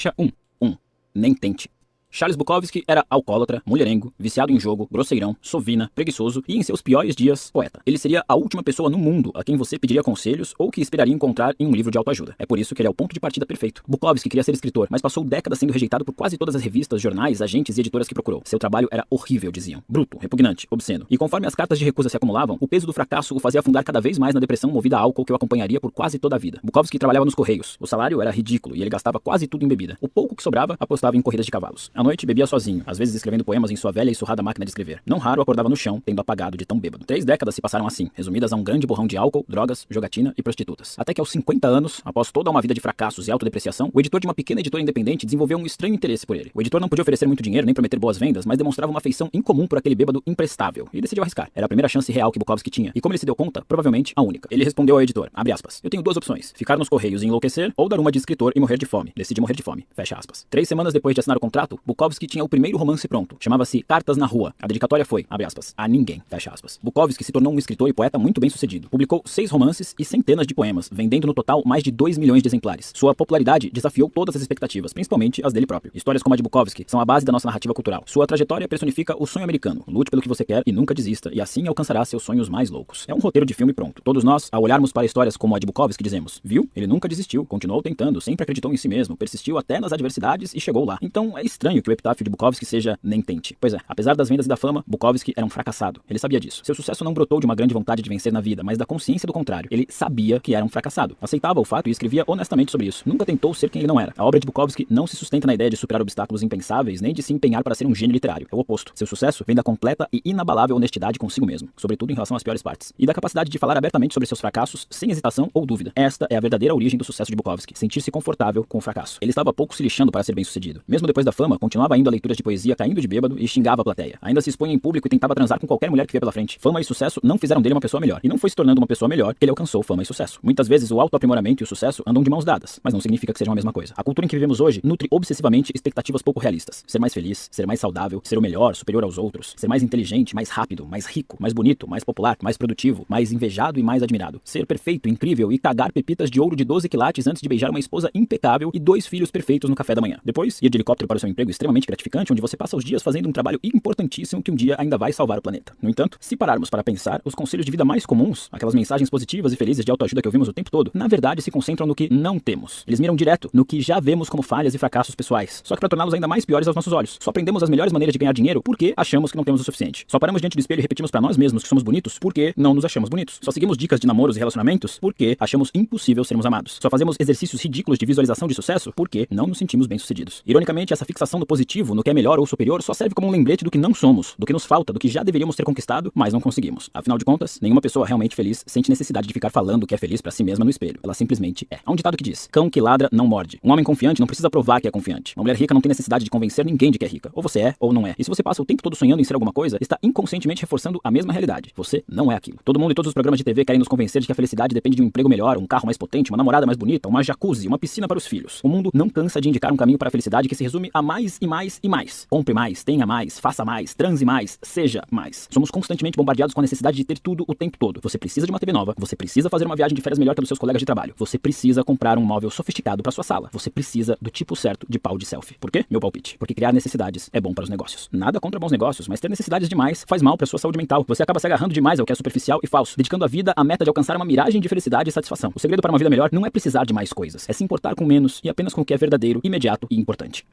Faixa 1. Nem tente. Charles Bukowski era alcoólatra, mulherengo, viciado em jogo, grosseirão, sovina, preguiçoso e, em seus piores dias, poeta. Ele seria a última pessoa no mundo a quem você pediria conselhos ou que esperaria encontrar em um livro de autoajuda. É por isso que ele é o ponto de partida perfeito. Bukowski queria ser escritor, mas passou décadas sendo rejeitado por quase todas as revistas, jornais, agentes e editoras que procurou. Seu trabalho era horrível, diziam. Bruto, repugnante, obsceno. E conforme as cartas de recusa se acumulavam, o peso do fracasso o fazia afundar cada vez mais na depressão movida a álcool que o acompanharia por quase toda a vida. Bukowski trabalhava nos Correios. O salário era ridículo e ele gastava quase tudo em bebida. O pouco que sobrava apostava em corridas de cavalos. À noite bebia sozinho, às vezes escrevendo poemas em sua velha e surrada máquina de escrever. Não raro acordava no chão, tendo apagado de tão bêbado. 3 décadas se passaram assim, resumidas a um grande borrão de álcool, drogas, jogatina e prostitutas. Até que aos 50 anos, após toda uma vida de fracassos e autodepreciação, o editor de uma pequena editora independente desenvolveu um estranho interesse por ele. O editor não podia oferecer muito dinheiro nem prometer boas vendas, mas demonstrava uma afeição incomum por aquele bêbado imprestável e decidiu arriscar. Era a primeira chance real que Bukowski tinha, e como ele se deu conta, provavelmente a única. Ele respondeu ao editor, abre aspas, eu tenho 2 opções, ficar nos Correios e enlouquecer, ou dar uma de escritor e morrer de fome. Decidi morrer de fome, fecha aspas. 3 semanas depois de assinar o contrato, Bukowski tinha o primeiro romance pronto. Chamava-se Cartas na Rua. A dedicatória foi, abre aspas, a ninguém, fecha aspas. Bukowski se tornou um escritor e poeta muito bem sucedido. Publicou 6 romances e centenas de poemas, vendendo no total mais de 2 milhões de exemplares. Sua popularidade desafiou todas as expectativas, principalmente as dele próprio. Histórias como a de Bukowski são a base da nossa narrativa cultural. Sua trajetória personifica o sonho americano. Lute pelo que você quer e nunca desista, e assim alcançará seus sonhos mais loucos. É um roteiro de filme pronto. Todos nós, ao olharmos para histórias como a de Bukowski, dizemos, viu? Ele nunca desistiu, continuou tentando, sempre acreditou em si mesmo, persistiu até nas adversidades e chegou lá. Então é estranho que o epitáfio de Bukowski seja nem tente. Pois é, apesar das vendas e da fama, Bukowski era um fracassado. Ele sabia disso. Seu sucesso não brotou de uma grande vontade de vencer na vida, mas da consciência do contrário. Ele sabia que era um fracassado. Aceitava o fato e escrevia honestamente sobre isso. Nunca tentou ser quem ele não era. A obra de Bukowski não se sustenta na ideia de superar obstáculos impensáveis, nem de se empenhar para ser um gênio literário. É o oposto. Seu sucesso vem da completa e inabalável honestidade consigo mesmo, sobretudo em relação às piores partes, e da capacidade de falar abertamente sobre seus fracassos sem hesitação ou dúvida. Esta é a verdadeira origem do sucesso de Bukowski, sentir-se confortável com o fracasso. Ele estava pouco se lixando para ser bem-sucedido. Mesmo depois da fama, continuava indo a leituras de poesia caindo de bêbado e xingava a plateia. Ainda se expunha em público e tentava transar com qualquer mulher que via pela frente. Fama e sucesso não fizeram dele uma pessoa melhor, e não foi se tornando uma pessoa melhor que ele alcançou fama e sucesso. Muitas vezes o autoaprimoramento e o sucesso andam de mãos dadas, mas não significa que sejam a mesma coisa. A cultura em que vivemos hoje nutre obsessivamente expectativas pouco realistas. Ser mais feliz, ser mais saudável, ser o melhor, superior aos outros, ser mais inteligente, mais rápido, mais rico, mais bonito, mais popular, mais produtivo, mais invejado e mais admirado. Ser perfeito, incrível e cagar pepitas de ouro de 12 quilates antes de beijar uma esposa impecável e 2 filhos perfeitos no café da manhã. Depois, ir de helicóptero para o seu emprego extremamente gratificante, onde você passa os dias fazendo um trabalho importantíssimo que um dia ainda vai salvar o planeta. No entanto, se pararmos para pensar, os conselhos de vida mais comuns, aquelas mensagens positivas e felizes de autoajuda que ouvimos o tempo todo, na verdade se concentram no que não temos. Eles miram direto no que já vemos como falhas e fracassos pessoais, só que para torná-los ainda mais piores aos nossos olhos. Só aprendemos as melhores maneiras de ganhar dinheiro porque achamos que não temos o suficiente. Só paramos diante do espelho e repetimos para nós mesmos que somos bonitos porque não nos achamos bonitos. Só seguimos dicas de namoros e relacionamentos porque achamos impossível sermos amados. Só fazemos exercícios ridículos de visualização de sucesso porque não nos sentimos bem-sucedidos. Ironicamente, essa fixação no positivo, no que é melhor ou superior, só serve como um lembrete do que não somos, do que nos falta, do que já deveríamos ter conquistado, mas não conseguimos. Afinal de contas, nenhuma pessoa realmente feliz sente necessidade de ficar falando que é feliz pra si mesma no espelho. Ela simplesmente é. Há um ditado que diz, cão que ladra não morde. Um homem confiante não precisa provar que é confiante. Uma mulher rica não tem necessidade de convencer ninguém de que é rica. Ou você é, ou não é. E se você passa o tempo todo sonhando em ser alguma coisa, está inconscientemente reforçando a mesma realidade. Você não é aquilo. Todo mundo e todos os programas de TV querem nos convencer de que a felicidade depende de um emprego melhor, um carro mais potente, uma namorada mais bonita, uma jacuzzi, uma piscina para os filhos. O mundo não cansa de indicar um caminho para a felicidade que se resume a mais e mais e mais. Compre mais, tenha mais, faça mais, transe mais, seja mais. Somos constantemente bombardeados com a necessidade de ter tudo o tempo todo. Você precisa de uma TV nova, você precisa fazer uma viagem de férias melhor que a dos seus colegas de trabalho, você precisa comprar um móvel sofisticado para sua sala, você precisa do tipo certo de pau de selfie. Por quê? Meu palpite. Porque criar necessidades é bom para os negócios. Nada contra bons negócios, mas ter necessidades demais faz mal para sua saúde mental. Você acaba se agarrando demais ao que é superficial e falso, dedicando a vida à meta de alcançar uma miragem de felicidade e satisfação. O segredo para uma vida melhor não é precisar de mais coisas, é se importar com menos e apenas com o que é verdadeiro, imediato e importante.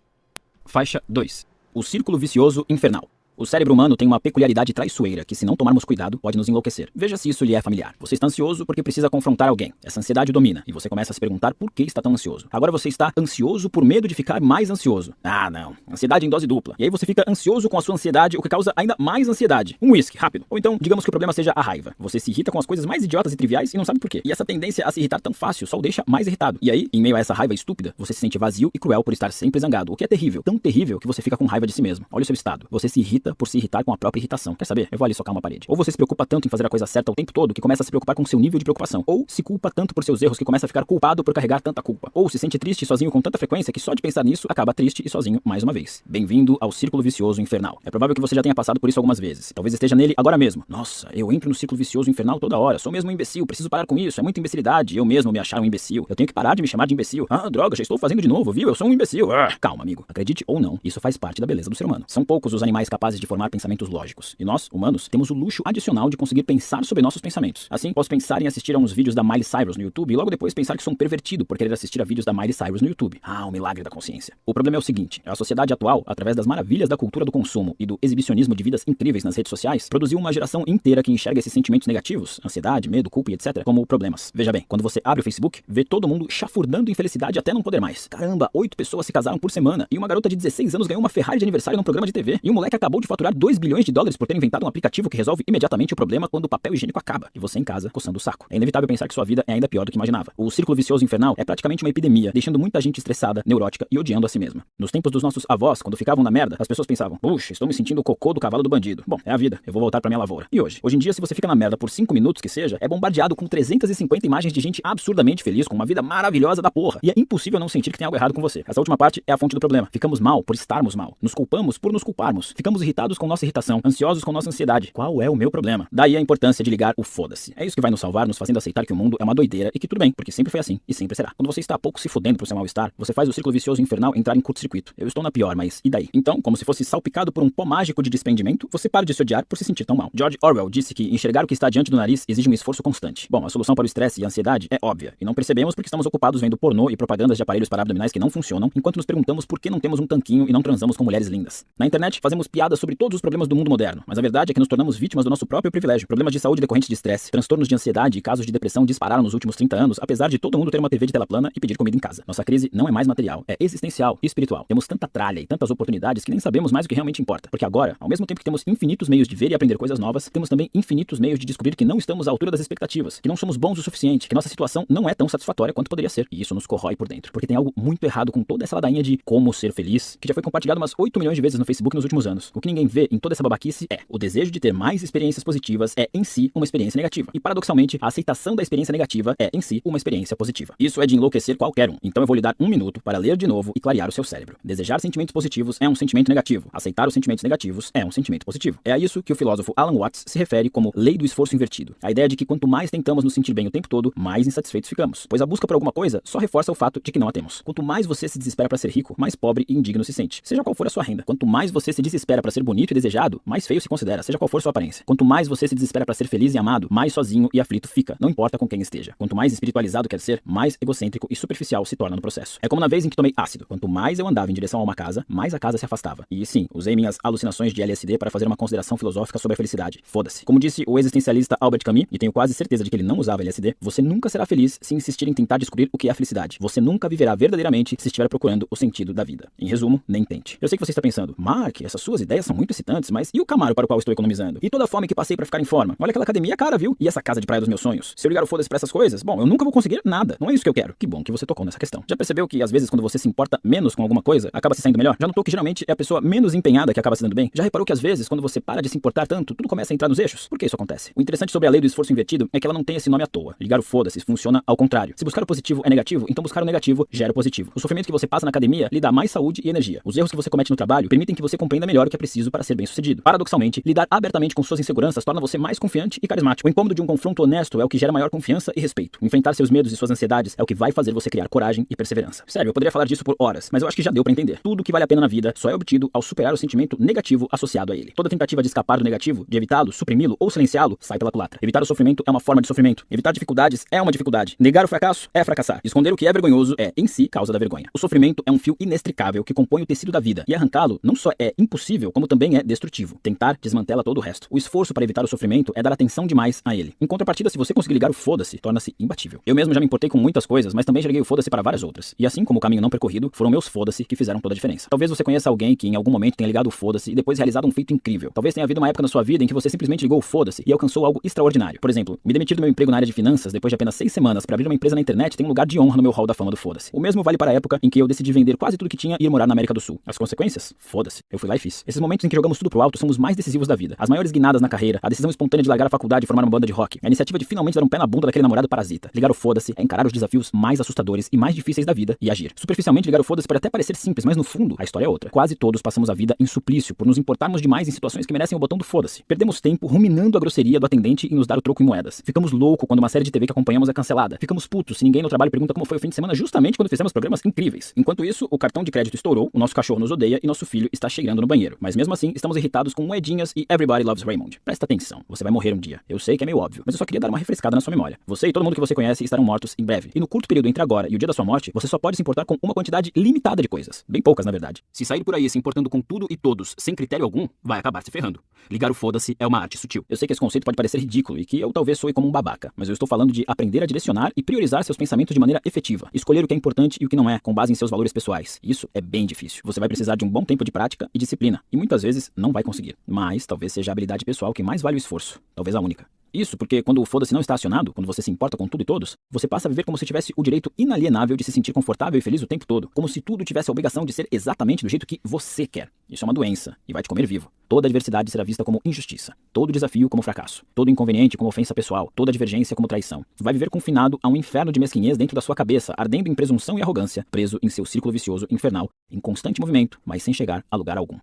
Faixa 2. O círculo vicioso infernal. O cérebro humano tem uma peculiaridade traiçoeira que, se não tomarmos cuidado, pode nos enlouquecer. Veja se isso lhe é familiar. Você está ansioso porque precisa confrontar alguém. Essa ansiedade o domina e você começa a se perguntar por que está tão ansioso. Agora você está ansioso por medo de ficar mais ansioso. Ah, não. Ansiedade em dose dupla. E aí você fica ansioso com a sua ansiedade, o que causa ainda mais ansiedade. Um uísque, rápido. Ou então, digamos que o problema seja a raiva. Você se irrita com as coisas mais idiotas e triviais e não sabe por quê. E essa tendência a se irritar tão fácil só o deixa mais irritado. E aí, em meio a essa raiva estúpida, você se sente vazio e cruel por estar sempre zangado, o que é terrível. Tão terrível que você fica com raiva de si mesmo. Olha o seu estado. Você se irrita irrita por se irritar com a própria irritação. Quer saber? Eu vou ali socar uma parede. Ou você se preocupa tanto em fazer a coisa certa o tempo todo que começa a se preocupar com seu nível de preocupação. Ou se culpa tanto por seus erros que começa a ficar culpado por carregar tanta culpa. Ou se sente triste e sozinho com tanta frequência que só de pensar nisso acaba triste e sozinho mais uma vez. Bem-vindo ao círculo vicioso infernal. É provável que você já tenha passado por isso algumas vezes. Talvez esteja nele agora mesmo. Nossa, eu entro no círculo vicioso infernal toda hora. Sou mesmo um imbecil. Preciso parar com isso. É muita imbecilidade. Eu mesmo me achar um imbecil. Eu tenho que parar de me chamar de imbecil. Ah, droga, já estou fazendo de novo, viu? Eu sou um imbecil. Calma, amigo. Acredite ou não, isso faz parte da beleza do ser humano. São poucos os animais capazes de formar pensamentos lógicos. E nós, humanos, temos o luxo adicional de conseguir pensar sobre nossos pensamentos. Assim, posso pensar em assistir a uns vídeos da Miley Cyrus no YouTube e logo depois pensar que sou um pervertido por querer assistir a vídeos da Miley Cyrus no YouTube. Ah, o milagre da consciência. O problema é o seguinte, a sociedade atual, através das maravilhas da cultura do consumo e do exibicionismo de vidas incríveis nas redes sociais, produziu uma geração inteira que enxerga esses sentimentos negativos, ansiedade, medo, culpa e etc, como problemas. Veja bem, quando você abre o Facebook, vê todo mundo chafurdando infelicidade até não poder mais. Caramba, 8 pessoas se casaram por semana e uma garota de 16 anos ganhou uma Ferrari de aniversário num programa de TV e um moleque acabou de faturar 2 bilhões de dólares por ter inventado um aplicativo que resolve imediatamente o problema quando o papel higiênico acaba e você em casa coçando o saco. É inevitável pensar que sua vida é ainda pior do que imaginava. O círculo vicioso infernal é praticamente uma epidemia, deixando muita gente estressada, neurótica e odiando a si mesma. Nos tempos dos nossos avós, quando ficavam na merda, as pessoas pensavam: puxa, estou me sentindo o cocô do cavalo do bandido. Bom, é a vida, eu vou voltar pra minha lavoura. E hoje em dia, se você fica na merda por 5 minutos que seja, é bombardeado com 350 imagens de gente absurdamente feliz, com uma vida maravilhosa da porra. E é impossível não sentir que tem algo errado com você. Essa última parte é a fonte do problema. Ficamos mal por estarmos mal. Nos culpamos por nos culparmos. Ficamos irritados com nossa irritação, ansiosos com nossa ansiedade. Qual é o meu problema? Daí a importância de ligar o foda-se. É isso que vai nos salvar, nos fazendo aceitar que o mundo é uma doideira e que tudo bem, porque sempre foi assim e sempre será. Quando você está pouco se fudendo pro seu mal-estar, você faz o círculo vicioso infernal entrar em curto-circuito. Eu estou na pior, mas e daí? Então, como se fosse salpicado por um pó mágico de desprendimento, você para de se odiar por se sentir tão mal. George Orwell disse que enxergar o que está diante do nariz exige um esforço constante. Bom, a solução para o estresse e a ansiedade é óbvia, e não percebemos porque estamos ocupados vendo pornô e propagandas de aparelhos para abdominais que não funcionam, enquanto nos perguntamos por que não temos um tanquinho e não transamos com mulheres lindas. Na internet, fazemos piadas sobre todos os problemas do mundo moderno, mas a verdade é que nos tornamos vítimas do nosso próprio privilégio. Problemas de saúde decorrentes de estresse, transtornos de ansiedade e casos de depressão dispararam nos últimos 30 anos, apesar de todo mundo ter uma TV de tela plana e pedir comida em casa. Nossa crise não é mais material, é existencial e espiritual. Temos tanta tralha e tantas oportunidades que nem sabemos mais o que realmente importa. Porque agora, ao mesmo tempo que temos infinitos meios de ver e aprender coisas novas, temos também infinitos meios de descobrir que não estamos à altura das expectativas, que não somos bons o suficiente, que nossa situação não é tão satisfatória quanto poderia ser. E isso nos corrói por dentro. Porque tem algo muito errado com toda essa ladainha de como ser feliz, que já foi compartilhado umas 8 milhões de vezes no Facebook nos últimos anos. O que ninguém vê em toda essa babaquice é o desejo de ter mais experiências positivas é em si uma experiência negativa. E paradoxalmente, a aceitação da experiência negativa é em si uma experiência positiva. Isso é de enlouquecer qualquer um. Então eu vou lhe dar 1 minuto para ler de novo e clarear o seu cérebro. Desejar sentimentos positivos é um sentimento negativo. Aceitar os sentimentos negativos é um sentimento positivo. É a isso que o filósofo Alan Watts se refere como lei do esforço invertido. A ideia de que quanto mais tentamos nos sentir bem o tempo todo, mais insatisfeitos ficamos. Pois a busca por alguma coisa só reforça o fato de que não a temos. Quanto mais você se desespera para ser rico, mais pobre e indigno se sente. Seja qual for a sua renda. Quanto mais você se desespera para ser bonito e desejado, mais feio se considera, seja qual for sua aparência. Quanto mais você se desespera para ser feliz e amado, mais sozinho e aflito fica, não importa com quem esteja. Quanto mais espiritualizado quer ser, mais egocêntrico e superficial se torna no processo. É como na vez em que tomei ácido. Quanto mais eu andava em direção a uma casa, mais a casa se afastava. E sim, usei minhas alucinações de LSD para fazer uma consideração filosófica sobre a felicidade. Foda-se. Como disse o existencialista Albert Camus, e tenho quase certeza de que ele não usava LSD, você nunca será feliz se insistir em tentar descobrir o que é a felicidade. Você nunca viverá verdadeiramente se estiver procurando o sentido da vida. Em resumo, nem tente. Eu sei que você está pensando: Mark, essas suas ideias são muito excitantes, mas e o Camaro para o qual estou economizando? E toda a fome que passei para ficar em forma? Olha aquela academia cara, viu? E essa casa de praia dos meus sonhos? Se eu ligar o foda-se pra essas coisas, bom, eu nunca vou conseguir nada. Não é isso que eu quero. Que bom que você tocou nessa questão. Já percebeu que às vezes quando você se importa menos com alguma coisa, acaba se saindo melhor? Já notou que geralmente é a pessoa menos empenhada que acaba se dando bem? Já reparou que às vezes quando você para de se importar tanto, tudo começa a entrar nos eixos? Por que isso acontece? O interessante sobre a lei do esforço invertido é que ela não tem esse nome à toa. Ligar o foda-se funciona ao contrário. Se buscar o positivo é negativo, então buscar o negativo gera o positivo. O sofrimento que você passa na academia lhe dá mais saúde e energia. Os erros que você comete no trabalho permitem que você compreenda melhor o que é preciso para ser bem-sucedido. Paradoxalmente, lidar abertamente com suas inseguranças torna você mais confiante e carismático. O incômodo de um confronto honesto é o que gera maior confiança e respeito. Enfrentar seus medos e suas ansiedades é o que vai fazer você criar coragem e perseverança. Sério, eu poderia falar disso por horas, mas eu acho que já deu pra entender. Tudo que vale a pena na vida só é obtido ao superar o sentimento negativo associado a ele. Toda tentativa de escapar do negativo, de evitá-lo, suprimi-lo ou silenciá-lo, sai pela culatra. Evitar o sofrimento é uma forma de sofrimento. Evitar dificuldades é uma dificuldade. Negar o fracasso é fracassar. Esconder o que é vergonhoso é, em si, causa da vergonha. O sofrimento é um fio inextricável que compõe o tecido da vida, e arrancá-lo não só é impossível, como também é destrutivo. Tentar desmantela todo o resto. O esforço para evitar o sofrimento é dar atenção demais a ele. Em contrapartida, se você conseguir ligar o foda-se, torna-se imbatível. Eu mesmo já me importei com muitas coisas, mas também já liguei o foda-se para várias outras. E assim como o caminho não percorrido, foram meus foda-se que fizeram toda a diferença. Talvez você conheça alguém que em algum momento tenha ligado o foda-se e depois realizado um feito incrível. Talvez tenha havido uma época na sua vida em que você simplesmente ligou o foda-se e alcançou algo extraordinário. Por exemplo, me demitir do meu emprego na área de finanças depois de apenas 6 semanas para abrir uma empresa na internet tem um lugar de honra no meu hall da fama do foda-se. O mesmo vale para a época em que eu decidi vender quase tudo que tinha e ir morar na América do Sul. As consequências? Foda-se. Eu fui lá e fiz. Esses momentos momentos em que jogamos tudo pro alto são os mais decisivos da vida. As maiores guinadas na carreira, a decisão espontânea de largar a faculdade e formar uma banda de rock, a iniciativa de finalmente dar um pé na bunda daquele namorado parasita. Ligar o foda-se é encarar os desafios mais assustadores e mais difíceis da vida e agir. Superficialmente, ligar o foda-se pode até parecer simples, mas no fundo, a história é outra. Quase todos passamos a vida em suplício por nos importarmos demais em situações que merecem o botão do foda-se. Perdemos tempo ruminando a grosseria do atendente em nos dar o troco em moedas. Ficamos loucos quando uma série de TV que acompanhamos é cancelada. Ficamos putos se ninguém no trabalho pergunta como foi o fim de semana justamente quando fizemos programas incríveis. Enquanto isso, o cartão de crédito estourou, o nosso cachorro nos odeia e nosso filho está cheirando no banheiro. Mas mesmo assim, estamos irritados com moedinhas e Everybody Loves Raymond. Presta atenção, você vai morrer um dia. Eu sei que é meio óbvio, mas eu só queria dar uma refrescada na sua memória. Você e todo mundo que você conhece estarão mortos em breve. E no curto período entre agora e o dia da sua morte, você só pode se importar com uma quantidade limitada de coisas. Bem poucas, na verdade. Se sair por aí se importando com tudo e todos, sem critério algum, vai acabar se ferrando. Ligar o foda-se é uma arte sutil. Eu sei que esse conceito pode parecer ridículo e que eu talvez soe como um babaca, mas eu estou falando de aprender a direcionar e priorizar seus pensamentos de maneira efetiva. Escolher o que é importante e o que não é, com base em seus valores pessoais. Isso é bem difícil. Você vai precisar de um bom tempo de prática e disciplina, e muitas vezes não vai conseguir. Mas talvez seja a habilidade pessoal que mais vale o esforço. Talvez a única. Isso porque quando o foda-se não está acionado, quando você se importa com tudo e todos, você passa a viver como se tivesse o direito inalienável de se sentir confortável e feliz o tempo todo, como se tudo tivesse a obrigação de ser exatamente do jeito que você quer. Isso é uma doença e vai te comer vivo. Toda adversidade será vista como injustiça, todo desafio como fracasso, todo inconveniente como ofensa pessoal, toda divergência como traição. Vai viver confinado a um inferno de mesquinhez dentro da sua cabeça, ardendo em presunção e arrogância, preso em seu círculo vicioso infernal, em constante movimento, mas sem chegar a lugar algum.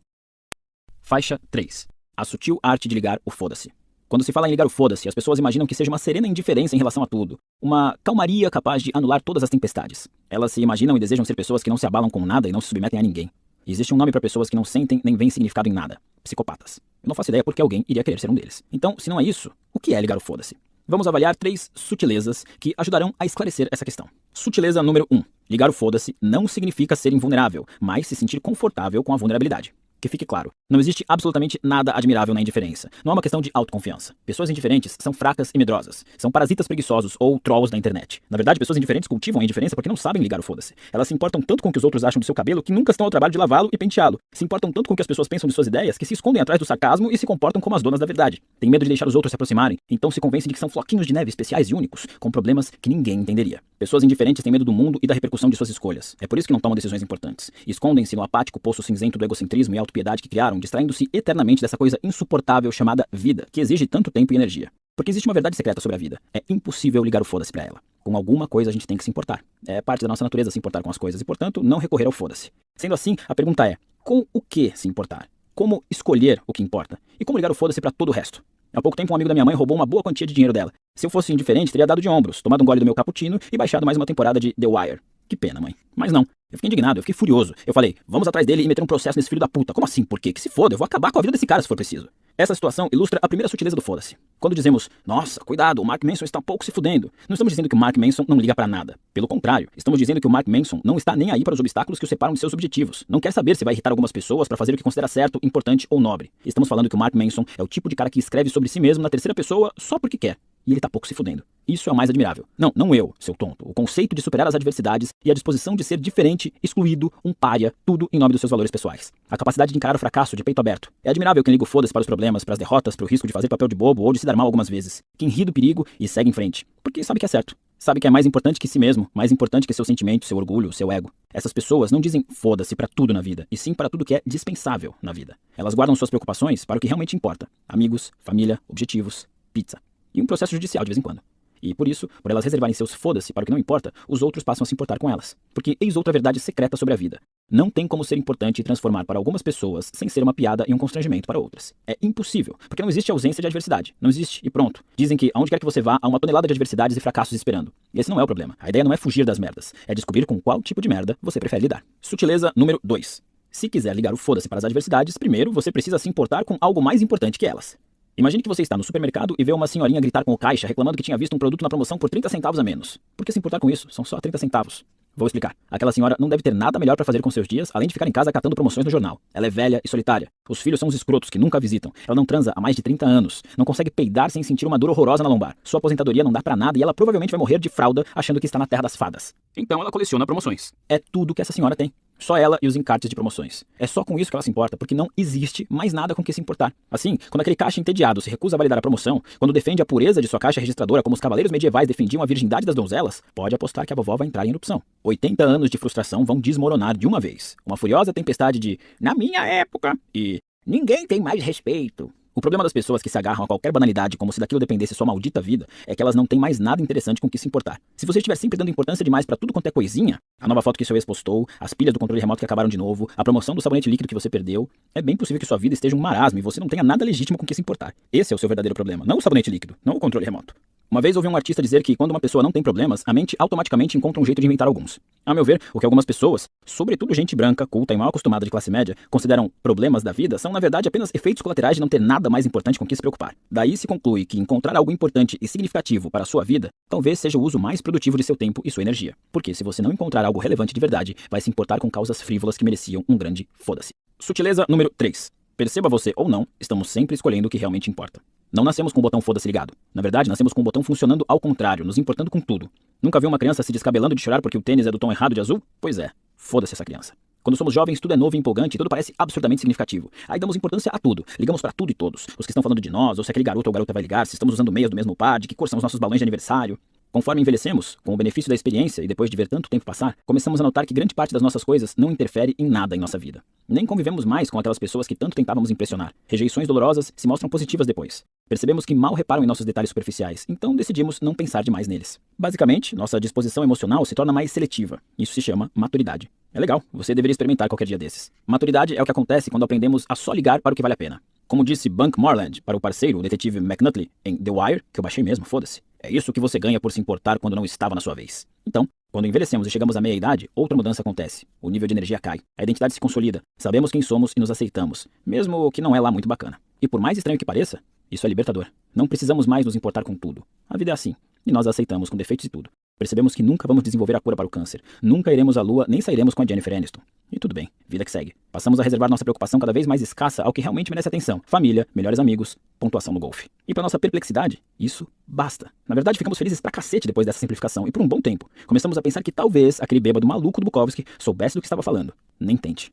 Faixa 3. A sutil arte de ligar o foda-se. Quando se fala em ligar o foda-se, as pessoas imaginam que seja uma serena indiferença em relação a tudo, uma calmaria capaz de anular todas as tempestades. Elas se imaginam e desejam ser pessoas que não se abalam com nada e não se submetem a ninguém. E existe um nome para pessoas que não sentem nem veem significado em nada: psicopatas. Eu não faço ideia porque alguém iria querer ser um deles. Então, se não é isso, o que é ligar o foda-se? Vamos avaliar 3 sutilezas que ajudarão a esclarecer essa questão. Sutileza número 1. Ligar o foda-se não significa ser invulnerável, mas se sentir confortável com a vulnerabilidade. Que fique claro, não existe absolutamente nada admirável na indiferença. Não é uma questão de autoconfiança. Pessoas indiferentes são fracas e medrosas. São parasitas preguiçosos ou trolls da internet. Na verdade, pessoas indiferentes cultivam a indiferença porque não sabem ligar o foda-se. Elas se importam tanto com o que os outros acham do seu cabelo que nunca estão ao trabalho de lavá-lo e penteá-lo. Se importam tanto com o que as pessoas pensam de suas ideias que se escondem atrás do sarcasmo e se comportam como as donas da verdade. Têm medo de deixar os outros se aproximarem, então se convencem de que são floquinhos de neve especiais e únicos, com problemas que ninguém entenderia. Pessoas indiferentes têm medo do mundo e da repercussão de suas escolhas. É por isso que não tomam decisões importantes. Escondem-se no apático poço cinzento do egocentrismo e autopiedade que criaram, distraindo-se eternamente dessa coisa insuportável chamada vida, que exige tanto tempo e energia. Porque existe uma verdade secreta sobre a vida. É impossível ligar o foda-se pra ela. Com alguma coisa a gente tem que se importar. É parte da nossa natureza se importar com as coisas e, portanto, não recorrer ao foda-se. Sendo assim, a pergunta é: com o que se importar? Como escolher o que importa? E como ligar o foda-se pra todo o resto? Há pouco tempo um amigo da minha mãe roubou uma boa quantia de dinheiro dela. Se eu fosse indiferente, teria dado de ombros, tomado um gole do meu cappuccino e baixado mais uma temporada de The Wire. Que pena, mãe. Mas não. Eu fiquei indignado, eu fiquei furioso. Eu falei, vamos atrás dele e meter um processo nesse filho da puta. Como assim? Por quê? Que se foda, eu vou acabar com a vida desse cara se for preciso. Essa situação ilustra a primeira sutileza do foda-se. Quando dizemos, nossa, cuidado, o Mark Manson está um pouco se fudendo, não estamos dizendo que o Mark Manson não liga pra nada. Pelo contrário, estamos dizendo que o Mark Manson não está nem aí para os obstáculos que o separam de seus objetivos. Não quer saber se vai irritar algumas pessoas para fazer o que considera certo, importante ou nobre. Estamos falando que o Mark Manson é o tipo de cara que escreve sobre si mesmo na terceira pessoa só porque quer. E ele tá pouco se fudendo. Isso é o mais admirável. Não eu, seu tonto. O conceito de superar as adversidades e a disposição de ser diferente, excluído, um pária, tudo em nome dos seus valores pessoais. A capacidade de encarar o fracasso de peito aberto. É admirável quem liga o foda-se para os problemas, para as derrotas, para o risco de fazer papel de bobo ou de se dar mal algumas vezes. Quem ri do perigo e segue em frente. Porque sabe que é certo. Sabe que é mais importante que si mesmo, mais importante que seu sentimento, seu orgulho, seu ego. Essas pessoas não dizem foda-se pra tudo na vida, e sim para tudo que é dispensável na vida. Elas guardam suas preocupações para o que realmente importa. Amigos, família, objetivos, pizza. E um processo judicial de vez em quando. E por isso, por elas reservarem seus foda-se para o que não importa, os outros passam a se importar com elas. Porque eis outra verdade secreta sobre a vida. Não tem como ser importante e transformar para algumas pessoas sem ser uma piada e um constrangimento para outras. É impossível, porque não existe ausência de adversidade. Não existe e pronto. Dizem que aonde quer que você vá, há uma tonelada de adversidades e fracassos esperando. E esse não é o problema. A ideia não é fugir das merdas. É descobrir com qual tipo de merda você prefere lidar. Sutileza número 2. Se quiser ligar o foda-se para as adversidades, primeiro você precisa se importar com algo mais importante que elas. Imagine que você está no supermercado e vê uma senhorinha gritar com o caixa reclamando que tinha visto um produto na promoção por 30 centavos a menos. Por que se importar com isso? São só 30 centavos. Vou explicar. Aquela senhora não deve ter nada melhor para fazer com seus dias, além de ficar em casa catando promoções no jornal. Ela é velha e solitária. Os filhos são os escrotos que nunca a visitam. Ela não transa há mais de 30 anos. Não consegue peidar sem sentir uma dor horrorosa na lombar. Sua aposentadoria não dá pra nada e ela provavelmente vai morrer de fralda achando que está na terra das fadas. Então ela coleciona promoções. É tudo que essa senhora tem. Só ela e os encartes de promoções. É só com isso que ela se importa, porque não existe mais nada com que se importar. Assim, quando aquele caixa entediado se recusa a validar a promoção, quando defende a pureza de sua caixa registradora como os cavaleiros medievais defendiam a virgindade das donzelas, pode apostar que a vovó vai entrar em erupção. 80 anos de frustração vão desmoronar de uma vez. Uma furiosa tempestade de "na minha época" e Ninguém tem mais respeito. O problema das pessoas que se agarram a qualquer banalidade como se daquilo dependesse sua maldita vida é que elas não têm mais nada interessante com que se importar. Se você estiver sempre dando importância demais pra tudo quanto é coisinha, a nova foto que seu ex postou, as pilhas do controle remoto que acabaram de novo, a promoção do sabonete líquido que você perdeu, é bem possível que sua vida esteja um marasmo e você não tenha nada legítimo com que se importar. Esse é o seu verdadeiro problema, não o sabonete líquido, não o controle remoto. Uma vez ouvi um artista dizer que quando uma pessoa não tem problemas, a mente automaticamente encontra um jeito de inventar alguns. A meu ver, o que algumas pessoas, sobretudo gente branca, culta e mal acostumada de classe média, consideram problemas da vida são na verdade apenas efeitos colaterais de não ter nada mais importante com que se preocupar. Daí se conclui que encontrar algo importante e significativo para a sua vida talvez seja o uso mais produtivo de seu tempo e sua energia. Porque se você não encontrar algo relevante de verdade, vai se importar com causas frívolas que mereciam um grande foda-se. Sutileza número 3. Perceba você ou não, estamos sempre escolhendo o que realmente importa. Não nascemos com o botão foda-se ligado. Na verdade, nascemos com o botão funcionando ao contrário, nos importando com tudo. Nunca viu uma criança se descabelando de chorar porque o tênis é do tom errado de azul? Pois é, foda-se essa criança. Quando somos jovens, tudo é novo e empolgante e tudo parece absurdamente significativo. Aí damos importância a tudo. Ligamos pra tudo e todos. Os que estão falando de nós, ou se aquele garoto ou garota vai ligar, se estamos usando meias do mesmo par, de que cor são os nossos balões de aniversário. Conforme envelhecemos, com o benefício da experiência e depois de ver tanto tempo passar, começamos a notar que grande parte das nossas coisas não interfere em nada em nossa vida. Nem convivemos mais com aquelas pessoas que tanto tentávamos impressionar. Rejeições dolorosas se mostram positivas depois. Percebemos que mal reparam em nossos detalhes superficiais, então decidimos não pensar demais neles. Basicamente, nossa disposição emocional se torna mais seletiva. Isso se chama maturidade. É legal, você deveria experimentar qualquer dia desses. Maturidade é o que acontece quando aprendemos a só ligar para o que vale a pena. Como disse Bunk Moreland para o parceiro, o detetive McNutley, em The Wire, que eu baixei mesmo, foda-se. É isso que você ganha por se importar quando não estava na sua vez. Então, quando envelhecemos e chegamos à meia-idade, outra mudança acontece. O nível de energia cai, a identidade se consolida, sabemos quem somos e nos aceitamos, mesmo que não é lá muito bacana. E por mais estranho que pareça, isso é libertador. Não precisamos mais nos importar com tudo. A vida é assim, e nós a aceitamos com defeitos e tudo. Percebemos que nunca vamos desenvolver a cura para o câncer, nunca iremos à lua, nem sairemos com a Jennifer Aniston. E tudo bem, vida que segue. Passamos a reservar nossa preocupação cada vez mais escassa ao que realmente merece atenção. Família, melhores amigos, pontuação no golfe. E para nossa perplexidade, isso basta. Na verdade, ficamos felizes pra cacete depois dessa simplificação, e por um bom tempo. Começamos a pensar que talvez aquele bêbado maluco do Bukowski soubesse do que estava falando. Nem tente.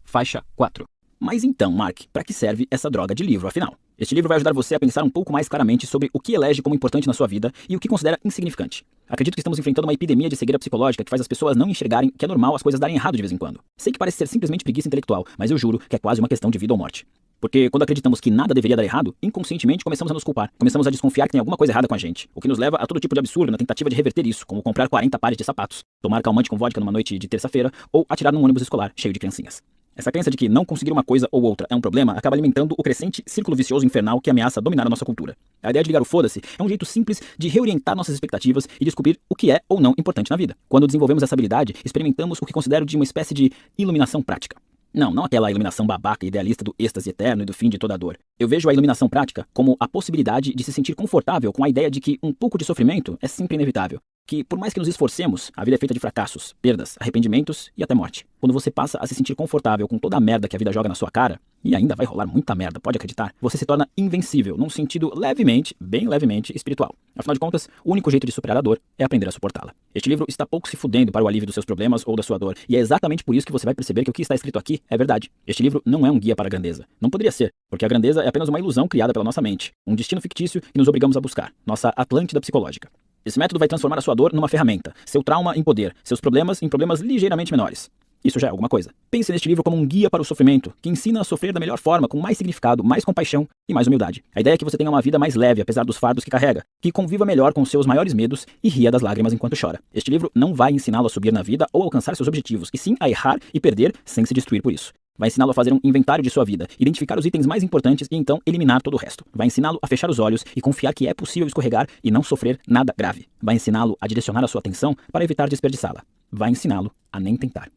Faixa 4. Mas então, Mark, para que serve essa droga de livro, afinal? Este livro vai ajudar você a pensar um pouco mais claramente sobre o que elege como importante na sua vida e o que considera insignificante. Acredito que estamos enfrentando uma epidemia de cegueira psicológica que faz as pessoas não enxergarem que é normal as coisas darem errado de vez em quando. Sei que parece ser simplesmente preguiça intelectual, mas eu juro que é quase uma questão de vida ou morte. Porque quando acreditamos que nada deveria dar errado, inconscientemente começamos a nos culpar. Começamos a desconfiar que tem alguma coisa errada com a gente, o que nos leva a todo tipo de absurdo na tentativa de reverter isso, como comprar 40 pares de sapatos, tomar calmante com vodka numa noite de terça-feira ou atirar num ônibus escolar cheio de criancinhas. Essa crença de que não conseguir uma coisa ou outra é um problema acaba alimentando o crescente círculo vicioso infernal que ameaça dominar a nossa cultura. A ideia de ligar o foda-se é um jeito simples de reorientar nossas expectativas e descobrir o que é ou não importante na vida. Quando desenvolvemos essa habilidade, experimentamos o que considero de uma espécie de iluminação prática. Não aquela iluminação babaca e idealista do êxtase eterno e do fim de toda a dor. Eu vejo a iluminação prática como a possibilidade de se sentir confortável com a ideia de que um pouco de sofrimento é sempre inevitável. Que, por mais que nos esforcemos, a vida é feita de fracassos, perdas, arrependimentos e até morte. Quando você passa a se sentir confortável com toda a merda que a vida joga na sua cara, e ainda vai rolar muita merda, pode acreditar, você se torna invencível, num sentido levemente, bem levemente, espiritual. Afinal de contas, o único jeito de superar a dor é aprender a suportá-la. Este livro está pouco se fudendo para o alívio dos seus problemas ou da sua dor, e é exatamente por isso que você vai perceber que o que está escrito aqui é verdade. Este livro não é um guia para a grandeza. Não poderia ser, porque a grandeza é apenas uma ilusão criada pela nossa mente, um destino fictício que nos obrigamos a buscar, nossa Atlântida psicológica. Esse método vai transformar a sua dor numa ferramenta, seu trauma em poder, seus problemas em problemas ligeiramente menores. Isso já é alguma coisa. Pense neste livro como um guia para o sofrimento, que ensina a sofrer da melhor forma, com mais significado, mais compaixão e mais humildade. A ideia é que você tenha uma vida mais leve, apesar dos fardos que carrega, que conviva melhor com seus maiores medos e ria das lágrimas enquanto chora. Este livro não vai ensiná-lo a subir na vida ou alcançar seus objetivos, e sim a errar e perder sem se destruir por isso. Vai ensiná-lo a fazer um inventário de sua vida, identificar os itens mais importantes e então eliminar todo o resto. Vai ensiná-lo a fechar os olhos e confiar que é possível escorregar e não sofrer nada grave. Vai ensiná-lo a direcionar a sua atenção para evitar desperdiçá-la. Vai ensiná-lo a nem tentar.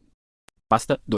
Pasta 2.